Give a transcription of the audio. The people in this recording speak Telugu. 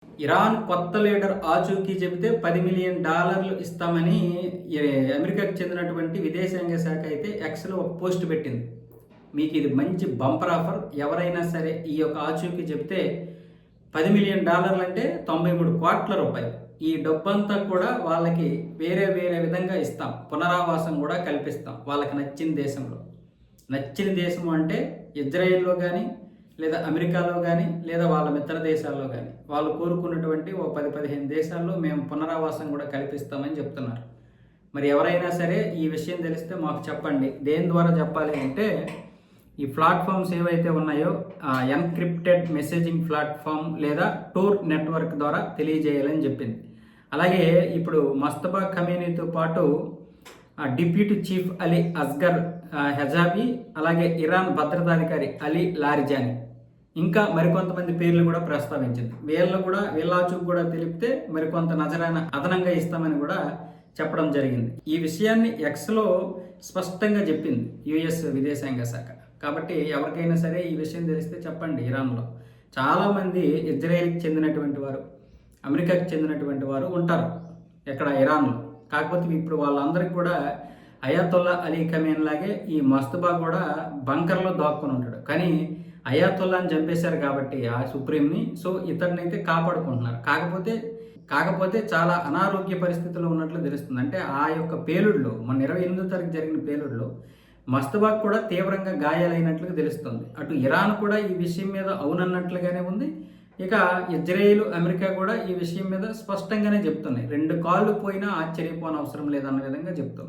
ఇరాన్ కొత్త లీడర్ ఆచూకీ చెబితే $10 మిలియన్ ఇస్తామని అమెరికాకు చెందినటువంటి విదేశాంగ శాఖ అయితే ఎక్స్లో ఒక పోస్ట్ పెట్టింది. మీకు ఇది మంచి బంపర్ ఆఫర్. ఎవరైనా సరే ఈ యొక్క ఆచూకీ చెబితే $10 మిలియన్ అంటే 93 కోట్ల రూపాయలు. ఈ డబ్బంతా కూడా వాళ్ళకి వేరే వేరే విధంగా ఇస్తాం. పునరావాసం కూడా కల్పిస్తాం వాళ్ళకి నచ్చిన దేశంలో. నచ్చిన దేశం అంటే ఇజ్రాయెల్లో కానీ, లేదా అమెరికాలో కానీ, లేదా వాళ్ళ మిత్ర దేశాల్లో కానీ వాళ్ళు కోరుకున్నటువంటి ఓ 10-15 దేశాల్లో మేము పునరావాసం కూడా కల్పిస్తామని చెప్తున్నారు. మరి ఎవరైనా సరే ఈ విషయం తెలిస్తే మాకు చెప్పండి. దేని ద్వారా చెప్పాలి అంటే, ఈ ప్లాట్ఫామ్స్ ఏవైతే ఉన్నాయో ఎన్క్రిప్టెడ్ మెసేజింగ్ ప్లాట్ఫామ్ లేదా టూర్ నెట్వర్క్ ద్వారా తెలియజేయాలని చెప్పింది. అలాగే ఇప్పుడు మస్తబా ఖమేనీతో పాటు డిప్యూటీ చీఫ్ అలీ అస్గర్ హెజాబీ, అలాగే ఇరాన్ భద్రతాధికారి అలీ లారిజానీ, ఇంకా మరికొంతమంది పేర్లు కూడా ప్రస్తావించింది. వీళ్ళ ఆచూకీ కూడా తెలిపితే మరికొంత నజరాన అదనంగా ఇస్తామని కూడా చెప్పడం జరిగింది. ఈ విషయాన్ని ఎక్స్లో స్పష్టంగా చెప్పింది యుఎస్ విదేశాంగ శాఖ. కాబట్టి ఎవరికైనా సరే ఈ విషయం తెలిస్తే చెప్పండి. ఇరాన్లో చాలామంది ఇజ్రాయెల్కి చెందినటువంటి వారు, అమెరికాకి చెందినటువంటి వారు ఉంటారు ఇక్కడ ఇరాన్లో. కాకపోతే ఇప్పుడు వాళ్ళందరికీ కూడా అయాతొల్లా అలీ ఖమేనీ లాగే ఈ మస్తబా కూడా బంకర్లో దాక్కుని ఉంటాడు. కానీ అయాతొల్లాని చంపేశారు కాబట్టి ఆ సుప్రీంని, సో ఇతడినైతే కాపాడుకుంటున్నారు. కాకపోతే చాలా అనారోగ్య పరిస్థితుల్లో ఉన్నట్లు తెలుస్తుంది. అంటే ఆ యొక్క పేలుడులో మొన్న 28వ తారీఖు జరిగిన పేలుడులో మస్తబాకు కూడా తీవ్రంగా గాయాలైనట్లుగా తెలుస్తుంది. అటు ఇరాన్ కూడా ఈ విషయం మీద అవునన్నట్లుగానే ఉంది. ఇక ఇజ్రాయేల్, అమెరికా కూడా ఈ విషయం మీద స్పష్టంగానే చెప్తున్నాయి. 2 కాళ్ళు పోయినా ఆశ్చర్యపోనవసరం లేదన్న విధంగా చెప్తున్నాయి.